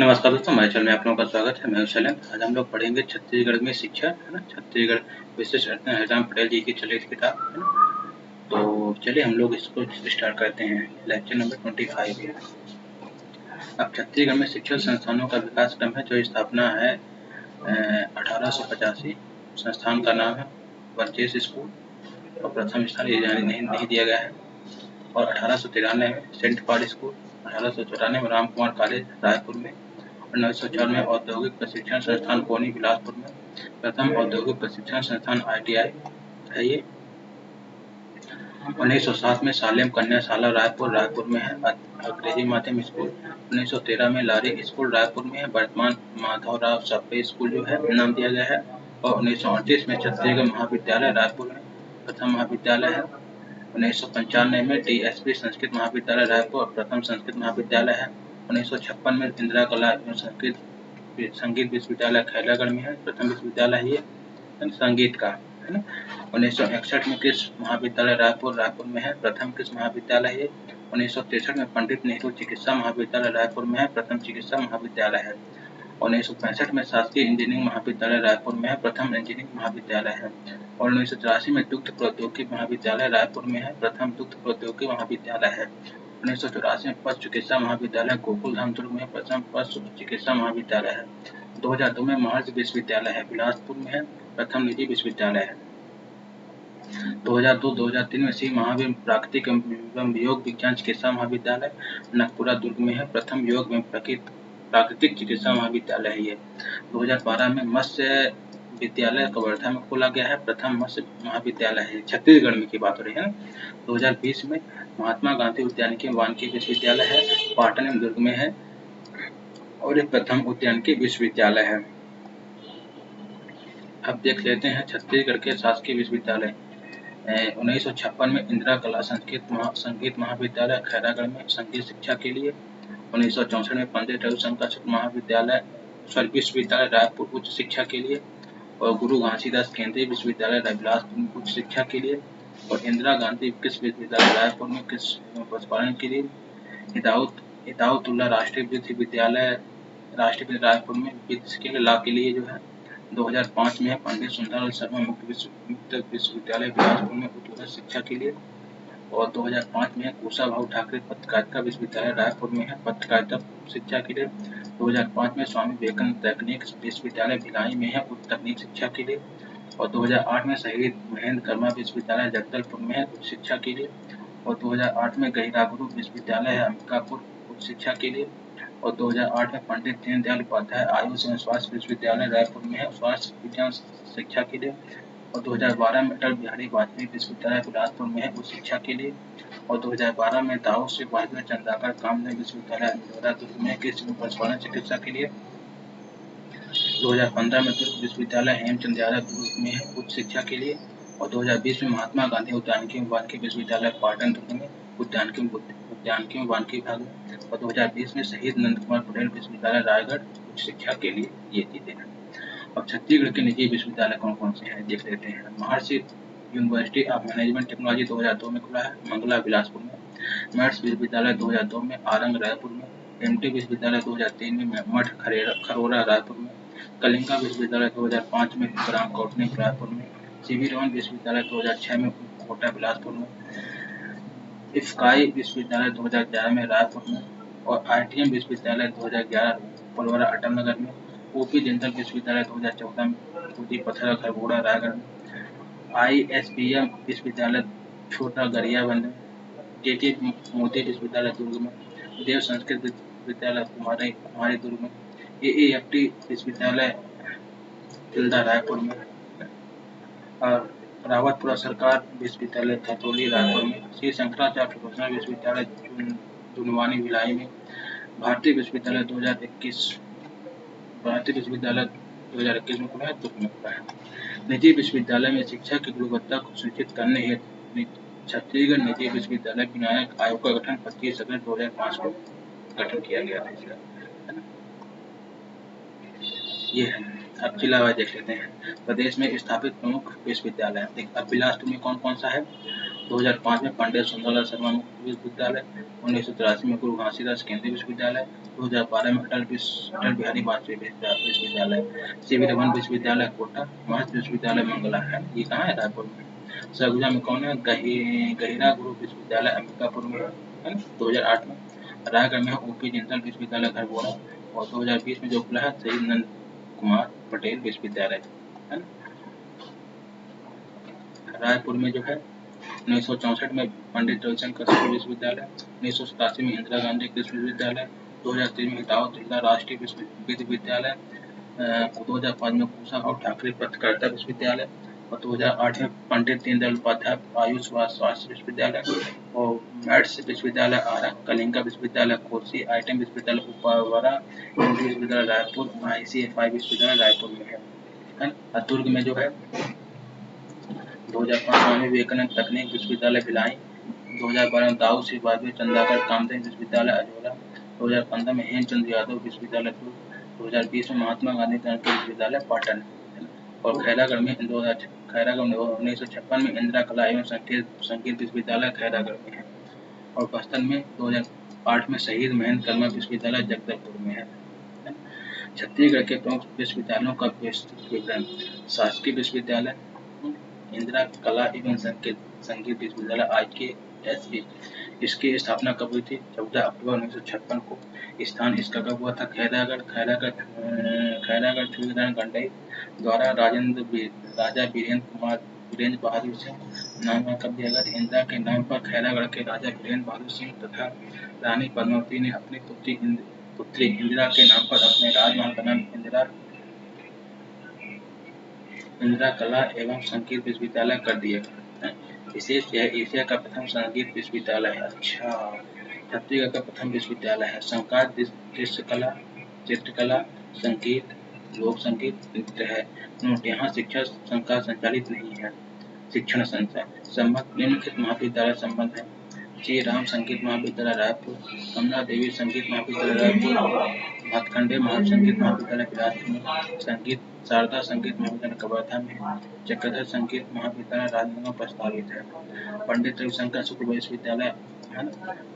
नमस्कार दोस्तों, हमारे चैनल में आप लोगों का स्वागत है। मैं हूं शैलेंद्र। आज हम लोग पढ़ेंगे छत्तीसगढ़ में शिक्षा, है ना। छत्तीसगढ़ विशिष्ट हरिराम पटेल जी की चलित किताब, है ना। तो चलिए हम लोग इसको स्टार्ट करते हैं। लेक्चर नंबर 25 है। अब छत्तीसगढ़ में शिक्षण संस्थानों का विकास क्रम है, जो स्थापना है 1885। संस्थान का नाम है वर्चेस स्कूल और प्रथम स्थान ये नहीं दिया गया है। और 1893 में सेंट पॉल स्कूल, 1894 में राम कुमार कॉलेज रायपुर में, 1904 में औद्योगिक प्रशिक्षण संस्थान कोनी बिलासपुर में, प्रथम औद्योगिक प्रशिक्षण संस्थान ITI है ये। 1907 में सालेम कन्याशाला रायपुर में है, अंग्रेजी माध्यम स्कूल। 1913 में लारी स्कूल रायपुर में है, वर्तमान माधवराव सप्रे स्कूल जो है नाम दिया गया है। और 1938 में छत्तीसगढ़ महाविद्यालय रायपुर में प्रथम महाविद्यालय है। 1995 में DSP संस्कृत महाविद्यालय रायपुर प्रथम संस्कृत महाविद्यालय है। 1956 में इंदिरा कला संगीत विश्वविद्यालय खैरागढ़ में है, प्रथम विश्वविद्यालय है ये संगीत का, है ना। 1961 में कृषि महाविद्यालय रायपुर में है, प्रथम कृषि महाविद्यालय है। 1963 में पंडित नेहरू चिकित्सा महाविद्यालय रायपुर में है, प्रथम चिकित्सा महाविद्यालय है। 1965 में शासकीय इंजीनियरिंग महाविद्यालय रायपुर में है, प्रथम इंजीनियरिंग महाविद्यालय है। और 1984 में दुग्ध प्रौद्योगिकी महाविद्यालय रायपुर में है, प्रथम दुग्ध प्रौद्योगिकी महाविद्यालय है। 1984 में पशु चिकित्सा महाविद्यालय गोकुलधाम दुर्ग में प्रथम पशु चिकित्सा महाविद्यालय है। 2002 में महर्षि विश्वविद्यालय है बिलासपुर में है, प्रथम निजी विश्वविद्यालय है। 2002-2003 में श्री महावीर प्राकृतिक एवं योग विज्ञान चिकित्सा महाविद्यालय नगपुरा दुर्ग में है, प्रथम योग एवं प्राकृतिक चिकित्सा महाविद्यालय है ये। 2012 में मत्स्य विद्यालय कवर्धा में खोला गया है, प्रथम मत्स्य महाविद्यालय है। छत्तीसगढ़ में की बात हो रही है। 2020 में महात्मा गांधी उद्यानिकी वानिकी विश्वविद्यालय है, पाटन एवं दुर्ग में है और एक प्रथम उद्यानिकी विश्वविद्यालय है। अब देख लेते हैं छत्तीसगढ़ के शासकीय विश्वविद्यालय। 1956 में इंदिरा कला संगीत महाविद्यालय खैरागढ़ में संगीत शिक्षा के लिए। 1964 में पंडित रविशंकर महाविद्यालय विश्वविद्यालय रायपुर उच्च शिक्षा के लिए। और गुरु घासीदास केंद्रीय विश्वविद्यालय बिलासपुर में उच्च शिक्षा के लिए। और इंदिरा गांधी कृषि विश्वविद्यालय रायपुर में कृषि एवं पशुपालन के लिए। हिदायतुल्लाह राष्ट्रीय विश्वविद्यालय रायपुर में वित्त लाभ के लिए जो है। 2005 में है पंडित सुंदरलाल शर्मा मुक्त विश्वविद्यालय बिलासपुर में उच्च शिक्षा के लिए। और 2005 में है कुशाभाऊ ठाकरे पत्रकारिता विश्वविद्यालय रायपुर में है पत्रकारिता शिक्षा के लिए। 2005 में स्वामी विवेकानंद तकनीक विश्वविद्यालय भिलाई में है उच्च तकनीक शिक्षा के लिए। और 2008 में शहीद महेंद्र कर्मा विश्वविद्यालय जगदलपुर में है उच्च शिक्षा के लिए। और 2008 में गहिरागुरु विश्वविद्यालय है अंबिकापुर उच्च शिक्षा के लिए। और 2008 में पंडित दीनदयाल उपाध्याय आयुष एवं स्वास्थ्य विश्वविद्यालय रायपुर में है स्वास्थ्य विज्ञान शिक्षा के लिए। और 2012 में अटल बिहारी वाजपेयी विश्वविद्यालय बिलासपुर में है उच्च शिक्षा के लिए। और 2012 में दाऊ श्री वाजपेयी चंद्राकर कामदेव विश्वविद्यालय इंदौरा दुर्ग में कृषि एवं पशुपालन चिकित्सा के लिए। 2015 में दुर्ग विश्वविद्यालय हेमचंद यादव दुर्ग में है उच्च शिक्षा के लिए। और 2020 में महात्मा गांधी उद्यानिकी वानिकी विश्वविद्यालय पाटन दुर्ग में उद्यानिकी वानिकी विभाग में। और 2020 में शहीद नंद कुमार पटेल विश्वविद्यालय रायगढ़ उच्च शिक्षा के लिए ये चीजें हैं। अब छत्तीसगढ़ के निजी विश्वविद्यालय कौन कौन से हैं देख लेते हैं। महर्षि यूनिवर्सिटी ऑफ मैनेजमेंट टेक्नोलॉजी 2002 में खुला है मंगला बिलासपुर में। मैथ्स विश्वविद्यालय 2002 में आरंग रायपुर में। MT विश्वविद्यालय 2003 में मठ खरोरा रायपुर में। कलिंगा विश्वविद्यालय 2005 में ग्राम कोटनी रायपुर में। CV रमन विश्वविद्यालय 2006 में कोटा बिलासपुर में। इफ्काई विश्वविद्यालय 2011 में रायपुर में। और ITM विश्वविद्यालय 2011 पलवरा अटलनगर में। OP जिंदल विश्वविद्यालय 2014 में पूजी पथरा खरगोड़ा रायगढ़ में। ISBM विश्वविद्यालय छोटा गरियाबंद में। JK मोदी विश्वविद्यालय दुर्ग में। देव संस्कृत विश्वविद्यालय कुमारी दुर्ग में। AAFT विश्वविद्यालय तिल्दा रायपुर में। और रावतपुरा सरकार विश्वविद्यालय खतौली रायपुर में। श्री शंकराचार्य प्रोफेशनल विश्वविद्यालय दुनवानी भिलाई में। भारतीय विश्वविद्यालय 2021 में खुला है दुर्ग में खुला है। निजी विश्वविद्यालय में शिक्षा की गुणवत्ता को सुनिश्चित करने हेतु छत्तीसगढ़ निजी विश्वविद्यालय विनायक आयोग का गठन 25 अगस्त 2005 को गठन किया गया था इसका, है ना। ये है अब जिला वाइज देख लेते हैं। प्रदेश में स्थापित प्रमुख विश्वविद्यालय, अब बिलासपुर में कौन कौन सा है। 2005 में पंडित सुंदरलाल शर्मा मुक्त विश्वविद्यालय, 1983 में गुरु घासीदास केंद्रीय विश्वविद्यालय, 2012 में अटल बिहारी वाजपेयी विश्वविद्यालय, सीवी रमन विश्वविद्यालय कोटा, महर्षि विश्वविद्यालय मंगला है, ये कहाँ है, रायपुर में। सरगुजा में कौन है, गहिरा गुरु विश्वविद्यालय अंबिकापुर में है 2008 में। रायगढ़ में ओपी जिंदल विश्वविद्यालय घरघोड़ा, और 2020 में जो खुला है शहीद नंद कुमार पटेल विश्वविद्यालय है ना। रायपुर में जो है 1964 में पंडित रविशंकर विश्वविद्यालय, 1987 में इंदिरा गांधी कृषि विश्वविद्यालय, 2003 में हितावतुल्ला राष्ट्रीय विश्वविद्यालय, 2005 में कुशाभाऊ ठाकरे पत्रकारिता विश्वविद्यालय, और 2008 में पंडित दीनदयाल उपाध्याय आयुष स्वास्थ्य विश्वविद्यालय, और मैट्स विश्वविद्यालय आरा, कलिंगा विश्वविद्यालय कोसी, आईटीएम विश्वविद्यालय उपावरा, हिंदी विश्वविद्यालय रायपुर, ICFI विश्वविद्यालय रायपुर में है। और दुर्ग में जो है 2005 स्वामी विवेकानंद तकनीक विश्वविद्यालय भिलाई, 2012 में दाऊ श्री वाजपेयी चंद्राकर कामधेनु विश्वविद्यालय अजोला, 2015 में हेमचंद यादव विश्वविद्यालय दुर्ग, 2020 में महात्मा गांधी तकनीकी विश्वविद्यालय पाटन, और खैरागढ़ में 1956 में इंदिरा कला एवं संगीत विश्वविद्यालय खैरागढ़ में है, और बस्तर में 2008 में शहीद महेंद्र कर्मा विश्वविद्यालय जगदलपुर में है। छत्तीसगढ़ के प्रमुख विश्वविद्यालयों का विवरण, शासकीय विश्वविद्यालय, इंदिरा कला एवं संगीत विश्वविद्यालय IKSE, इसकी स्थापना कब हुई थी, 14 अक्टूबर 1956 को। स्थान इसका कब हुआ था, खैरागढ़ छुरीधर गंडई द्वारा राजा वीरेंद्र बहादुर सिंह नाम कब दिया गया। इंदिरा के नाम पर खैरागढ़ के राजा वीरेंद्र बहादुर सिंह तथा रानी पद्मावती ने अपनी पुत्री इंदिरा के नाम पर अपने राजमहल का नाम इंदिरा कला एवं संगीत विश्वविद्यालय कर दिया। विशेष यह एशिया का प्रथम संगीत विश्वविद्यालय है। अच्छा, छत्तीसगढ़ का प्रथम विश्वविद्यालय है। संकाय चित्रकला, संगीत, लोक संगीत, नृत्य है। नोट, यहाँ शिक्षा संकाय संचालित नहीं है। शिक्षण संचार संबंध, निम्नलिखित महाविद्यालय संबंध है। श्री राम संगीत महाविद्यालय रायपुर, कमला देवी संगीत महाविद्यालय रायपुर, भातखंडे संगीत महाविद्यालय बिलासपुर, संगीत शारदा संगीत महाविद्यालय कवर्धा में, चक्रधर संगीत महाविद्यालय राजनगर प्रस्तावित है। पंडित रविशंकर शुक्ल विश्वविद्यालय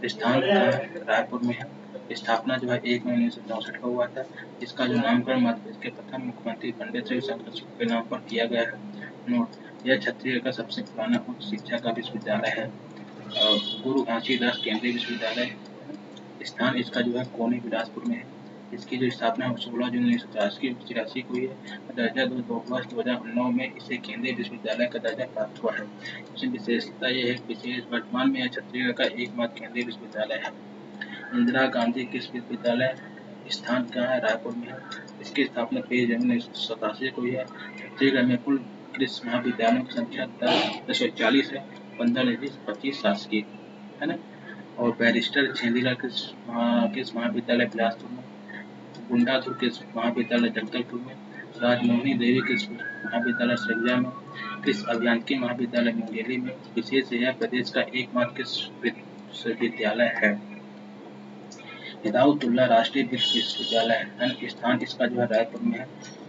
स्थान रायपुर में है। स्थापना जो है 1 मई 1964 को हुआ था। इसका जो नामकरण मध्य प्रदेश के प्रथम मुख्यमंत्री पंडित रविशंकर शुक्ल के नाम पर किया गया है। नोट, यह छत्तीसगढ़ का सबसे पुराना उच्च शिक्षा का विश्वविद्यालय है। गुरु घासीदास केंद्रीय विश्वविद्यालय, स्थान इसका जो है कोनी बिलासपुर में है। इसकी जो स्थापना 16 जून 1983 को हुई है। दर्जा 2009 में इसे केंद्रीय विश्वविद्यालय का दर्जा प्राप्त हुआ है। इसमें विशेषता यह है, वर्तमान में यह छत्तीसगढ़ का एकमात्र केंद्रीय विश्वविद्यालय है। इंदिरा गांधी कृषि विश्वविद्यालय, स्थान क्या है, रायपुर में है। इसकी स्थापना 23 जनवरी 1987 को हुई है। छत्तीसगढ़ में कुल कृषि महाविद्यालयों की संख्या 1040 है, 15 निजी, 25 शासकीय है ना। और बैरिस्टर छेदीलाल कृषि महाविद्यालय बिलासपुर में, गुंडाधुर कृषि महाविद्यालय जगदलपुर में, राजमोहनी देवी कृषि महाविद्यालय सरगुजा में, कृषि अभियांत्रिकी महाविद्यालय मुंगेली में। विशेष यह प्रदेश का एकमात्र कृषि विश्वविद्यालय है। हिदायतुल्ला राष्ट्रीय विश्वविद्यालय, स्थान इसका जो है रायपुर में है।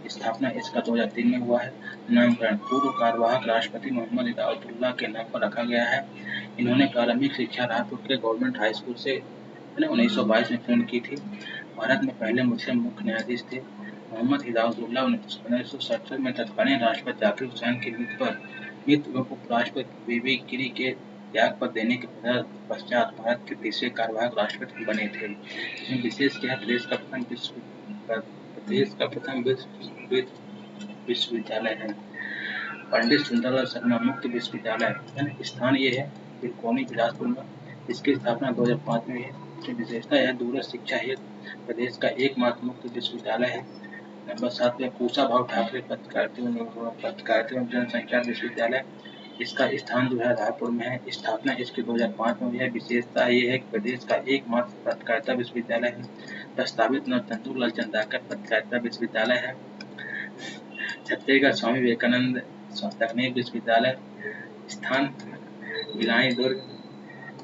स्थापना इसका 2003 में हुआ है। नामकरण पूर्व कार्यवाहक राष्ट्रपति मोहम्मद हिदायतुल्ला के नाम पर रखा गया है। इन्होंने प्रारंभिक शिक्षा रायपुर के गवर्नमेंट हाई स्कूल से 1922 में पूर्ण की थी। भारत में पहले मुस्लिम मुख्य न्यायाधीश थे। मोहम्मद हिदायतुल्ला 1967 में तत्कालीन राष्ट्रपति जाकिर हुसैन की मृत्यु उपराष्ट्रपति बीबी गिरी के त्याग पर देने के पश्चात भारत के तीसरे कार्यवाहक राष्ट्रपति बने थे। इसमें विशेष क्या है, प्रदेश का प्रथम विश्वविद्यालय है। पंडित सुंदरलाल शर्मा मुक्त विश्वविद्यालय, स्थान ये है कोनी बिलासपुर में। इसकी स्थापना 2005 में हुई है। इसकी विशेषता यह दूरस्थ शिक्षा हेतु प्रदेश का एकमात्र मुक्त विश्वविद्यालय है। नंबर 7 में कुशाभाऊ ठाकरे पत्रकारिता एवं जनसंचार विश्वविद्यालय, इसका स्थान जो है रायपुर में है। स्थापना इसकी 2005 में हुई है। विशेषता ये है कि प्रदेश का एकमात्र पत्रकारिता विश्वविद्यालय है। प्रस्तावित चंद्रलाल चंद्राकर पत्रकारिता विश्वविद्यालय है। छत्तीसगढ़ स्वामी विवेकानंद तकनीक विश्वविद्यालय, स्थान भिलाई दुर्ग,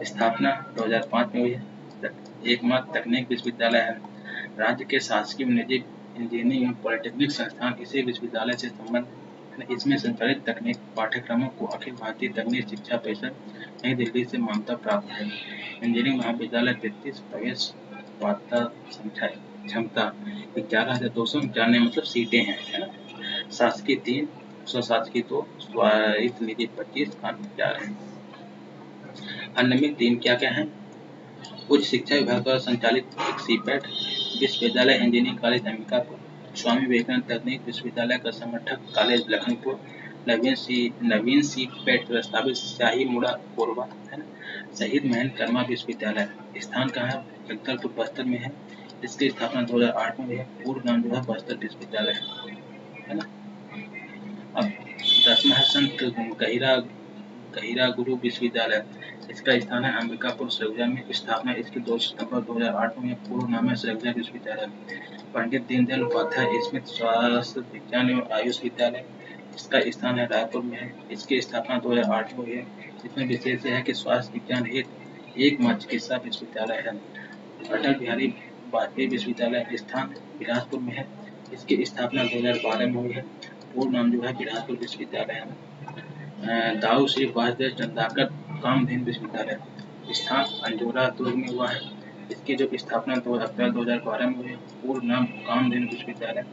स्थापना 2005 में हुई है। एकमात्र तकनीक विश्वविद्यालय है। राज्य के शासकीय निजी इंजीनियरिंग एवं पॉलिटेक्निक संस्थान इसी विश्वविद्यालय से संबंध है। इसमें संचालित तकनीक पाठ्यक्रमों को अखिल भारतीय तकनीक शिक्षा परिषद नई दिल्ली से मान्यता प्राप्त है। इंजीनियरिंग महाविद्यालय 33 प्रवेश पात्रता संख्या क्षमता 11,291 मतलब सीटें हैं, है ना। शासकीय 3, स्वशासकीय 2, स्वायत्त निजी 25 अन्य 4 हैं। अन्य में 3 क्या क्या है? उच्च शिक्षा विभाग द्वारा संचालित एक सीपैट विश्वविद्यालय इंजीनियरिंग कॉलेज अंबिकापुर, स्वामी विवेकानंद तकनीक विश्वविद्यालय का संगठक कॉलेज लखनपुर, नवीन सीपैट प्रस्तावित शाही मुड़ा कोरबा, है ना। शहीद महेंद्र कर्मा विश्वविद्यालय स्थान कहाँ है? जगदलपुर बस्तर में है। इसकी स्थापना 2008 में हुई है। पूर्व नाम जो है बस्तर विश्वविद्यालय है ना। अब 10वां है संत गहिरा गुरु विश्वविद्यालय। इसका स्थान है अंबिकापुर सरगुजा में। स्थापना इसकी 2 सितंबर 2008 में। पूर्व नाम है सरगुजा विश्वविद्यालय। पंडित दीनदयाल उपाध्याय स्मृत स्वास्थ्य विज्ञान एवं आयुष विद्यालय। इसका स्थान है रायपुर में है। इसकी स्थापना 2008 में हुई है। इसमें विशेष है कि स्वास्थ्य विज्ञान हेतु एकमात्र चिकित्सा विश्वविद्यालय है। अटल बिहारी वाजपेयी विश्वविद्यालय स्थान बिलासपुर में है। इसकी स्थापना 2012 में हुई है। पूर्ण नाम जो है बिलासपुर विश्वविद्यालय है। दाऊ श्री वासुदेव चंद्राकर कामधेनु विश्वविद्यालय स्थान अंजोरा दुर्ग में हुआ है। इसकी जो स्थापना 2 अप्रैल 2012 में हुई है। पूर्ण नाम कामधेनु विश्वविद्यालय।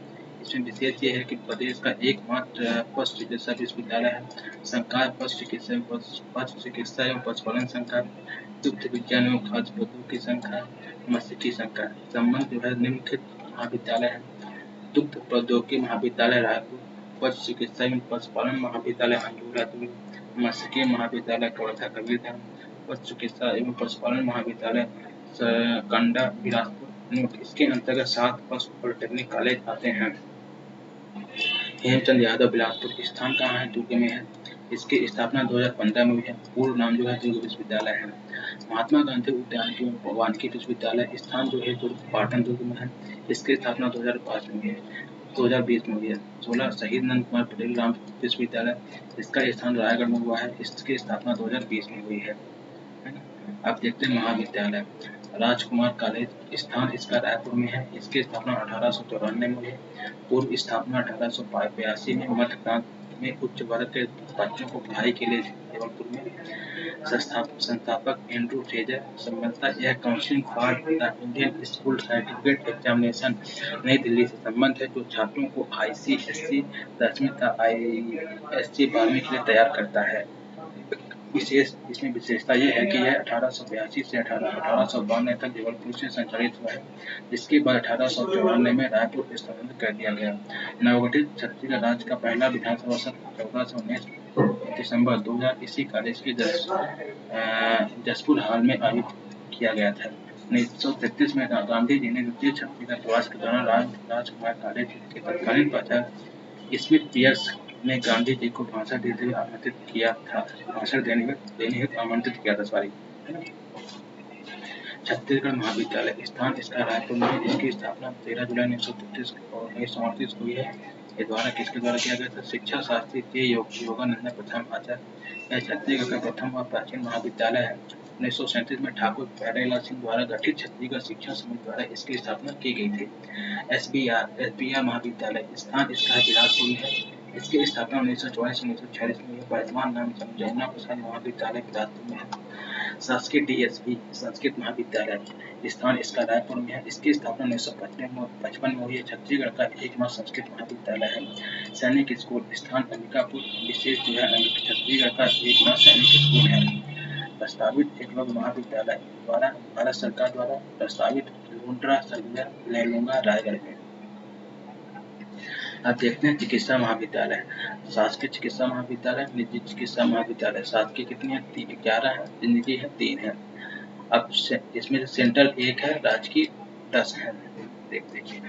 इसमें विशेष ये है कि प्रदेश का एकमात्र पशु चिकित्सा विश्वविद्यालय है। संकाय पशु चिकित्सा एवं पशुपालन संकाय, दुग्ध विज्ञान एवं खाद्य प्रौद्योगिकी संकाय, मत्स्यिकी संकाय। संबंध जो है निम्नलिखित महाविद्यालय है। दुग्ध प्रौद्योगिकी महाविद्यालय रायपुर, पशु चिकित्सा एवं पशुपालन महाविद्यालय अंजोरा दुर्ग, मत्स्यिकी महाविद्यालय कवर्धा कबीरधाम, पशु चिकित्सा एवं पशुपालन महाविद्यालय कंडा बिलासपुर। इसके अंतर्गत 7 पशु पॉलिटेक्निक कॉलेज आते हैं। हेमचंद यादव बिलासपुर स्थान कहाँ है? दुर्ग में है। इसकी स्थापना 2015 में हुई है। पूर्व नाम जो है दुर्ग विश्वविद्यालय है। महात्मा गांधी उद्यानिकी एवं वानिकी विश्वविद्यालय स्थान जो है दुर्ग पाटन दुर्ग में है। इसकी स्थापना 2005 में हुई है। 2020 में हुई है। 16 शहीद नंद कुमार पटेल राम विश्वविद्यालय। इसका स्थान रायगढ़ में हुआ है। इसकी स्थापना 2020 में हुई है। अब देखते हैं महाविद्यालय। राजकुमार कॉलेज स्थान इसका रायपुर में है। इसकी स्थापना 1894 में हुई है। पूर्व स्थापना 1882 में मध्य प्रांत में उच्च वर्ग के बच्चों को पढ़ाई के लिए जबलपुर में। संस्थापक एंड्रू फ्रेजर। संबंधता यह counselling for the Indian School Certificate Examination New Delhi से संबंध है, जो छात्रों को ICSE 10वीं का ISC 12वीं के लिए तैयार करता है। इसमें विशेषता यह है कि यह 1882 से 1892 तक जबलपुर से संचालित हुआ है, जिसके बाद 1894 में रायपुर स्थानांतरित कर दिया गया। नवगठित छत्तीसगढ़ राज्य का पहला विधानसभा सत्र 14 से 19 दिसंबर 2000 इसी कॉलेज के जसपुर हॉल में आयोजित किया गया था। 1933 में गांधी जी ने द्वितीय छत्तीसगढ़ प्रवास के दौरान राजकुमार कॉलेज के तत्कालीन प्राचार्य स्मिथ पियर्स ने गांधी जी को भाषण देने हेतु आमंत्रित किया था। छत्तीसगढ़ महाविद्यालय स्थान इसका रायपुर में। इसकी स्थापना 13 जुलाई 1938 को हुई है। ये द्वारा किसके द्वारा किया गया था? शिक्षा शास्त्री के योगानंद प्रथम आचार्य। यह छत्तीसगढ़ का प्रथम और प्राचीन महाविद्यालय है। 1937 में ठाकुर प्यारेलाल सिंह द्वारा गठित छत्तीसगढ़ शिक्षा समिति द्वारा इसकी स्थापना की गई थी। SBR महाविद्यालय स्थान इसका बिलासपुर में है। इसकी स्थापना 1944 से 1946 में। वर्तमान नाम जमुना प्रसाद महाविद्यालय बिलासपुर में है। शासकीय DSP संस्कृत महाविद्यालय स्थान इसका रायपुर में है। इसकी स्थापना 1955 में हुई है। छत्तीसगढ़ का एकमात्र संस्कृत महाविद्यालय है। सैनिक स्कूल स्थान अंबिकापुर विशेष जो है छत्तीसगढ़ का एकमात्र सैनिक स्कूल है। प्रस्तावित एकलव्य महाविद्यालय द्वारा भारत सरकार द्वारा प्रस्तावित लुंड्रा सरगुजा लैलूंगा रायगढ़ में। अब देखते हैं चिकित्सा महाविद्यालय। शासकीय चिकित्सा महाविद्यालय, निजी चिकित्सा महाविद्यालय। शासकीय कितनी है? 11 है। निजी है 3 है। अब इसमें सेंट्रल 1 है, राजकीय 10 है। देखिए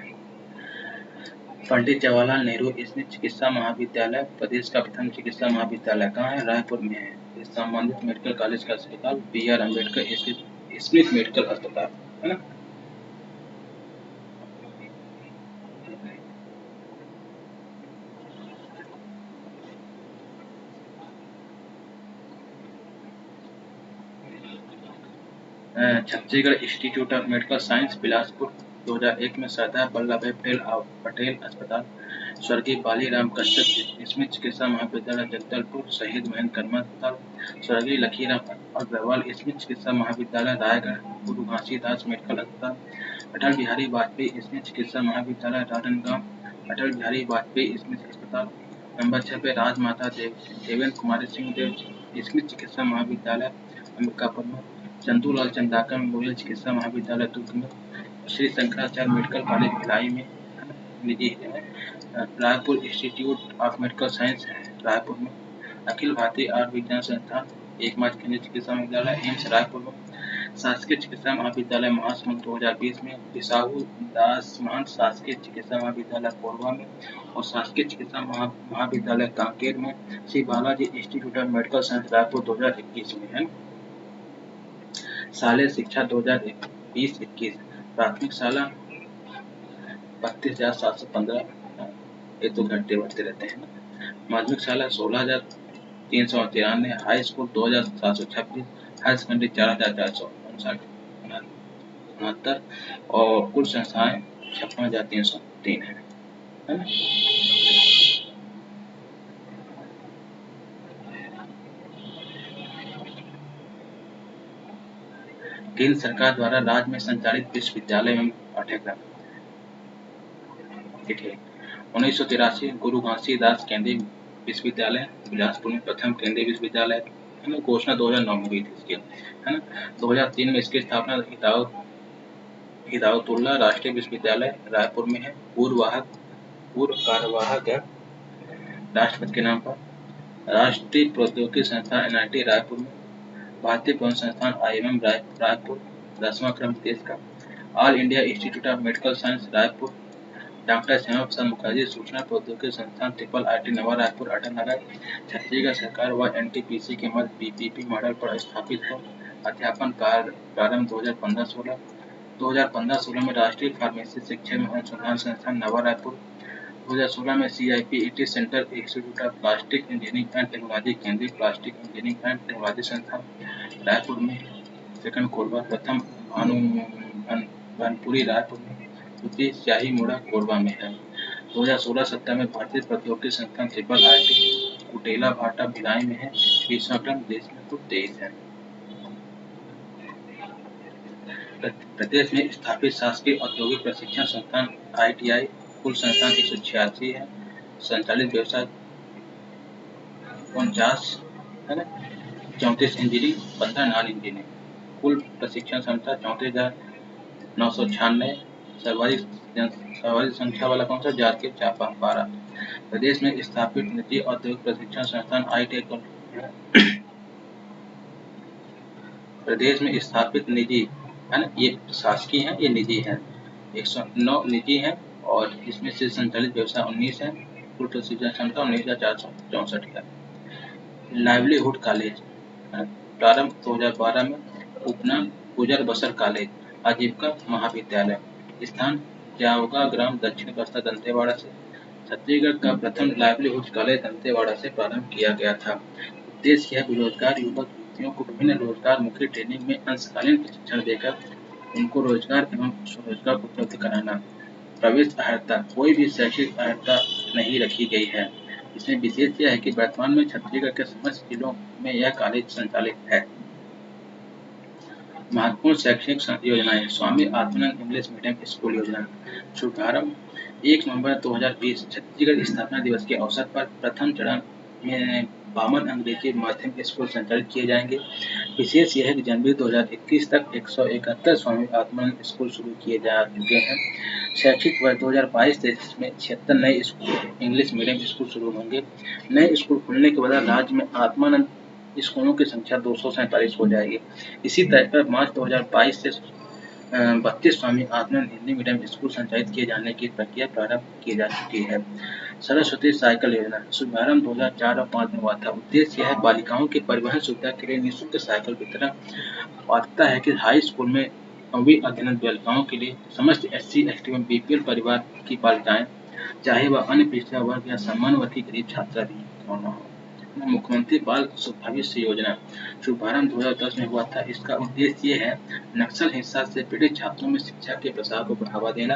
पंडित जवाहरलाल नेहरू स्मृत चिकित्सा महाविद्यालय प्रदेश का प्रथम चिकित्सा महाविद्यालय कहाँ है? रायपुर में है। संबंधित मेडिकल कॉलेज का अस्पताल BR अम्बेडकर स्मृत मेडिकल अस्पताल, है ना। Chhattisgarh institute of Medical science Bilaspur 2001 में सरदार वल्लभ भाई पटेल अस्पताल, स्वर्गीय बालीराम कश्यप स्मृति चिकित्सा महाविद्यालय जगदलपुर, शहीद महेंद्र कर्मा अस्पताल, स्वर्गीय लखीराम अग्रवाल स्मृति चिकित्सा महाविद्यालय रायगढ़, गुरु घासीदास मेडिकल अस्पताल, अटल बिहारी वाजपेयी स्मृति चिकित्सा महाविद्यालय राजनांदगांव, अटल बिहारी वाजपेयी स्मृति अस्पताल। नंबर 6 पे राजमाता देवेंद्र कुमारी सिंह देव स्मृति चिकित्सा महाविद्यालय अंबिकापुर में, चंदूलाल चंदाकर मेमोरियल चिकित्सा महाविद्यालय दुर्ग में, श्री शंकराचार्य मेडिकल कॉलेज भिलाई में निजी है, Raipur institute of Medical Science Raipur में, अखिल भारतीय आयुर्विज्ञान संस्थान एकमात्र केंद्रीय चिकित्सा महाविद्यालय एम्स रायपुर में, शासकीय चिकित्सा महाविद्यालय महासमुंद 2020 में, बिसाहू दास महंत शासकीय चिकित्सा महाविद्यालय कोरबा में और शासकीय चिकित्सा महाविद्यालय कांकेर में, Shri Balaji institute of Medical Science Raipur 2021 में है। शालेय शिक्षा 2020-21 प्राथमिक शाला 32,715, ये तो घटते बढ़ते रहते हैं ना। माध्यमिक शाला 16,393, हाई स्कूल 2,726, हायर सेकेंडरी 4,459 और कुल संस्थाएं 56,303 है ना। केंद्र सरकार द्वारा राज्य में संचालित विश्वविद्यालय एवं पाठ्यक्रम 1983 गुरु घासीदास केंद्रीय विश्वविद्यालय बिलासपुर में प्रथम केंद्रीय विश्वविद्यालय है ना। घोषणा 2009 में हुई थी इसकी है ना। 2003 में इसकी स्थापना हिदायतुल्लाह राष्ट्रीय विश्वविद्यालय रायपुर में है, पूर्व कार्यवाहक है राष्ट्रपति के नाम पर। राष्ट्रीय प्रौद्योगिकी संस्थान NIT रायपुर में, भारतीय परिवहन संस्थान IIM रायपुर 10वां क्रम देश का, All India Institute of Medical Science Raipur, doctor Shyama Prasad Mukherjee सूचना प्रौद्योगिकी संस्थान IIIT नवा रायपुर अटल नगर, छत्तीसगढ़ सरकार व NTPC के मध्य PPP मॉडल पर स्थापित हो। अध्यापन कार्य प्रारंभ 2015-16 में राष्ट्रीय फार्मेसी शिक्षा एवं अनुसंधान संस्थान नवा रायपुर, 2016 में CIPET centre institute of plastic engineering and technology केंद्रीय प्लास्टिक इंजीनियरिंग एंड टेक्नोलॉजी संस्थान रायपुर में, सेकंड कोरबा, प्रथम भानुपुरी रायपुर में, द्वितीय स्याही मोड़ा कोरबा में है। 2016-17 में भारतीय प्रौद्योगिकी संस्थान IIIT कुटेला भाटा भिलाई में है, 20वां क्रम देश में कुल 23 है। प्रदेश में स्थापित शासकीय औद्योगिक प्रशिक्षण संस्थान ITI कुल संस्थान 186 है, संचालित व्यवसाय 49 है ना, 34 इंजीनियरिंग 15 नॉन इंजीनियरिंग, कुल प्रशिक्षण क्षमता 34,996, सर्वाधिक संख्या वाला कौन सा जारके चापा 12। प्रदेश में स्थापित निजी औद्योगिक प्रशिक्षण संस्थान ITI प्रदेश में स्थापित निजी है ना, ये शासकीय है ये निजी है, 109 निजी है और इसमें से संचालित व्यवसाय 19 है, कुल प्रशिक्षण क्षमता 19,464 है। लाइवलीहुड कॉलेज प्रारंभ 2012 में, उपनाम गुजर बसर कॉलेज, आजीविका महाविद्यालय, स्थान जावगा ग्राम दक्षिण बस्तर दंतेवाड़ा से। छत्तीसगढ़ का प्रथम लाइवलीहुड कॉलेज दंतेवाड़ा से प्रारंभ किया गया था। उद्देश्य है बेरोजगार युवक युवतियों को विभिन्न रोजगार मुखी ट्रेनिंग में अंशकालीन प्रशिक्षण देकर उनको रोजगार एवं स्वरोजगार उपलब्ध कराना। प्रवेश अर्हता कोई भी शैक्षिक अर्हता नहीं रखी गई है। इसमें विशेष यह है कि वर्तमान में छत्तीसगढ़ के समस्त जिलों में यह कॉलेज संचालित है। महत्वपूर्ण शैक्षणिक योजनाएं, Swami Atmanand English medium school योजना शुभारंभ 1 नवंबर 2020 छत्तीसगढ़ स्थापना दिवस के अवसर पर प्रथम चरण में 52 अंग्रेजी माध्यम स्कूल संचालित किए जाएंगे। विशेष यह है कि जनवरी 2021 तक 171 स्वामी आत्मानंद स्कूल शुरू किए जा चुके हैं। शैक्षिक वर्ष 2022-23 में 76 नए स्कूल इंग्लिश मीडियम स्कूल शुरू होंगे। नए स्कूल खुलने के बाद राज्य में आत्मानंद स्कूलों की संख्या 247 हो जाएगी। इसी तरह पर मार्च 2022 से 32 स्वामी आत्मानंद हिंदी मीडियम स्कूल संचालित किए जाने की प्रक्रिया प्रारंभ की जा चुकी है। सरस्वती साइकिल योजना शुभारंभ 2004 और 2005 में हुआ था। उद्देश्य यह बालिकाओं की परिवहन सुविधा के लिए निःशुल्क साइकिल वितरण। पात्रता है कि हाई स्कूल में 9वीं अध्ययनरत बालिकाओं के लिए समस्त SC, ST एवं BPL परिवार की बालिकाएं, चाहे वह अन्य पिछड़ा वर्ग या सामान्य वर्ग की गरीब छात्रा भी क्यों न हो, मुख्यमंत्री बाल भविष्य योजना शुभारंभ 2010 में हुआ था। इसका उद्देश्य ये है नक्सल हिंसा से पीड़ित छात्रों में शिक्षा के प्रसार को बढ़ावा देना।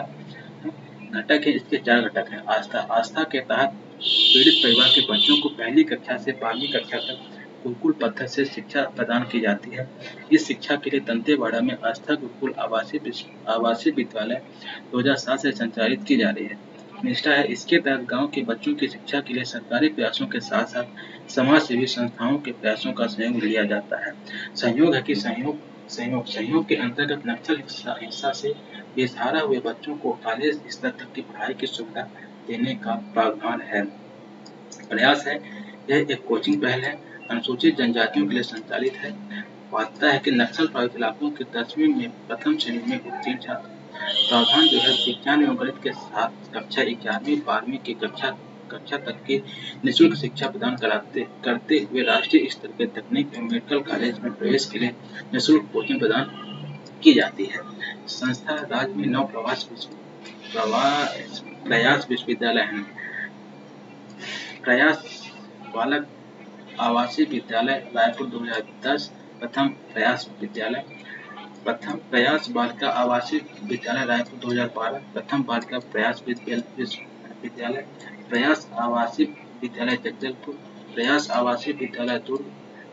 घटक है, इसके 4 घटक हैं। आस्था के तहत पीड़ित परिवार के बच्चों को पहली कक्षा से 12वीं कक्षा तक गुरुकुल पद्धति से शिक्षा प्रदान की जाती है। इस शिक्षा के लिए दंतेवाड़ा में आस्था गुरुकुल आवासीय विद्यालय 2007 से संचालित की जा रही है। निष्ठा है, इसके तहत गांव के बच्चों की शिक्षा के लिए सरकारी प्रयासों के साथ साथ समाज सेवी संस्थाओं के प्रयासों का सहयोग लिया जाता है। सहयोग है कि सहयोग के अंतर्गत नक्सल हिंसा से बेसहारा हुए बच्चों को कॉलेज स्तर तक की पढ़ाई की सुविधा देने का प्रावधान है। प्रयास है, यह एक कोचिंग पहल है, अनुसूचित जनजातियों के लिए संचालित है। वास्तव है कि नक्सल प्रभावित इलाकों के 10वीं में प्रथम श्रेणी में उत्तीर्ण छात्र प्रावधान जो है विज्ञान एवं गणित के साथ कक्षा 11वीं 12वीं की कक्षा तक की निःशुल्क शिक्षा प्रदान करते हुए राष्ट्रीय स्तर के तकनीक एवं मेडिकल कॉलेज में प्रवेश के लिए निःशुल्क कोचिंग प्रदान की जाती है। संस्था राज्य में 9 प्रयास विश्वविद्यालय हैं। प्रयास बालक आवासीय विद्यालय रायपुर 2010, प्रथम प्रयास बालिका आवासीय विद्यालय रायपुर 2012, प्रथम बालिका प्रयास विद्यालय, प्रयास आवासीय विद्यालय जगदलपुर, प्रयास आवासीय विद्यालय दुर्ग,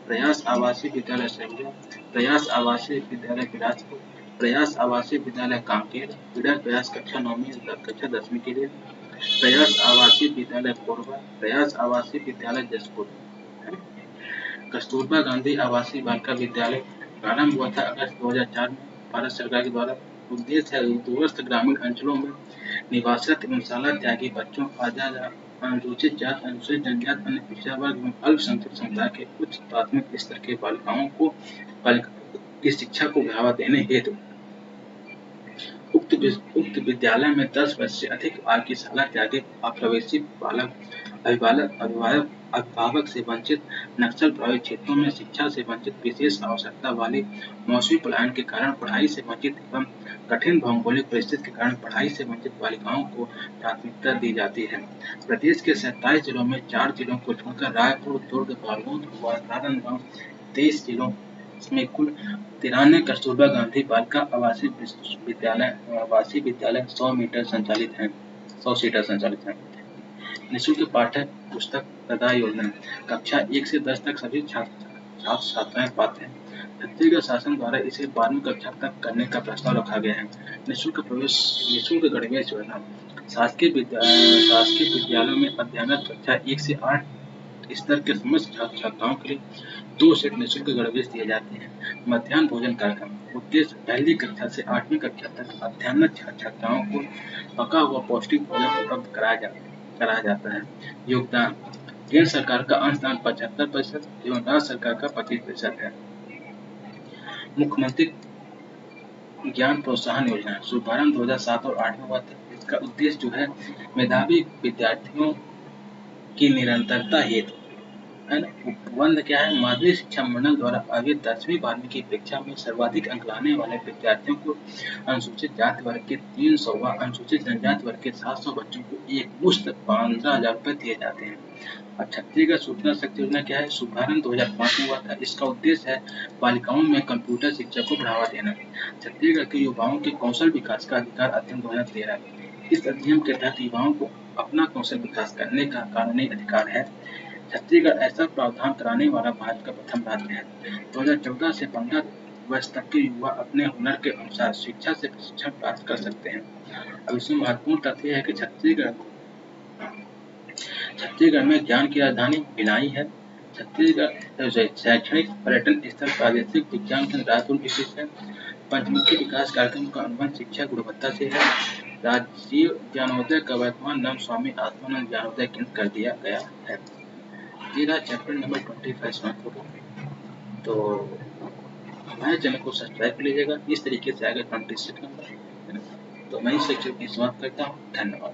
प्रयास आवासीय विद्यालय सरगुजा, प्रयास आवासीय विद्यालय बिलासपुर, प्रयास आवासीय विद्यालय कांकेर, फीडर प्रयास कक्षा 9वीं कक्षा 10वीं के लिए, प्रयास आवासीय विद्यालय कोरबा, प्रयास आवासीय विद्यालय जसपुर। कस्तूरबा गांधी आवासीय बालिका विद्यालय प्रारंभ हुआ था अगस्त 2004 में भारत सरकार के द्वारा। उद्देश्य है दूरस्थ ग्रामीण अंचलों में निवासरत एवं शाला त्यागी बच्चों, अनुसूचित जाति, अनुसूचित जनजाति, अन्य पिछड़ा वर्ग एवं अल्पसंख्यक समुदाय के उच्च प्राथमिक स्तर के बालिकाओं की शिक्षा को बढ़ावा देने हेतु उक्त विद्यालय में 10 वर्ष से अधिक आयु की शाला त्यागी अप्रवेशी बालक अभिभावक से वंचित, नक्सल प्रभावित क्षेत्रों में शिक्षा से वंचित, विशेष आवश्यकता वाली, मौसमी पलायन के कारण पढ़ाई से वंचित एवं कठिन भौगोलिक परिस्थिति के कारण पढ़ाई से वंचित बालिकाओं को प्राथमिकता दी जाती है। प्रदेश के 27 जिलों में 4 जिलों को छोड़कर रायपुर, दुर्ग, बागपत व राजनांदगांव 23 जिलों में कुल 93 कस्तूरबा गांधी बालिका आवासीय विद्यालय 100 सीटर संचालित हैं। निःशुल्क पाठ्य पुस्तक प्रदाय योजना कक्षा 1 से 10 तक सभी छात्र छात्राएं पाते हैं। छत्तीसगढ़ शासन द्वारा इसे 12वीं कक्षा तक करने का प्रस्ताव रखा गया है। निःशुल्क गणवेश योजना शासकीय विद्यालयों में अध्ययनरत कक्षा 1 से 8 स्तर के समस्त छात्र छात्राओं के लिए 2 सेट निःशुल्क गणवेश दिए जाते हैं। मध्याह्न भोजन कार्यक्रम उद्देश्य पहली कक्षा से 8वीं कक्षा तक अध्ययनरत छात्र छात्राओं को पका हुआ पौष्टिक भोजन उपलब्ध कराया जाता है। योगदान केंद्र सरकार का अंशदान 75% एवं राज्य सरकार का 25% है। मुख्यमंत्री ज्ञान प्रोत्साहन योजना शुभारंभ 2007 और 2008 में हुआ था। इसका उद्देश्य जो है मेधावी विद्यार्थियों की निरंतरता हेतु है ना, उपबंध क्या है, माध्यमिक शिक्षा मंडल द्वारा आगे 10वीं 12वीं की परीक्षा में सर्वाधिक अंक लाने वाले विद्यार्थियों को अनुसूचित जाति वर्ग के 300 व अनुसूचित जनजाति वर्ग के 700 बच्चों को एक मुश्त 15,000 रुपए दिए जाते हैं। अब छत्तीसगढ़ सूचना शक्ति योजना क्या है, शुभारंभ 2005 में हुआ था। इसका उद्देश्य है बालिकाओं में कंप्यूटर शिक्षा को बढ़ावा देना। छत्तीसगढ़ के युवाओं के कौशल विकास का अधिकार अधिनियम 2013। इस अधिनियम के तहत युवाओं को अपना कौशल विकास करने का कानूनी अधिकार है। छत्तीसगढ़ ऐसा प्रावधान कराने वाला भारत का प्रथम राज्य है। 2014 से 15 वर्ष तक के युवा अपने हुनर के अनुसार शिक्षा से प्रशिक्षण प्राप्त कर सकते हैं। अब इसमें महत्वपूर्ण तथ्य है कि छत्तीसगढ़ में ज्ञान की राजधानी भिलाई है। छत्तीसगढ़ शैक्षणिक पर्यटन स्थल प्रादेशिक विज्ञान केंद्र रायपुर स्थित है। पंचमुखी विकास कार्यक्रम का अनुबंध शिक्षा गुणवत्ता से है। राजीव ज्ञानोदय का वर्तमान नाम स्वामी आत्मानंद ज्ञानोदय केंद्र कर दिया गया है। ये चैप्टर नंबर 25 समाप्त होगा। तो हमारे चैनल को सब्सक्राइब कर लीजिएगा। इस तरीके से आगे 26 नंबर। तो मैं इस सेक्शन की समाप्त करता हूँ। धन्यवाद।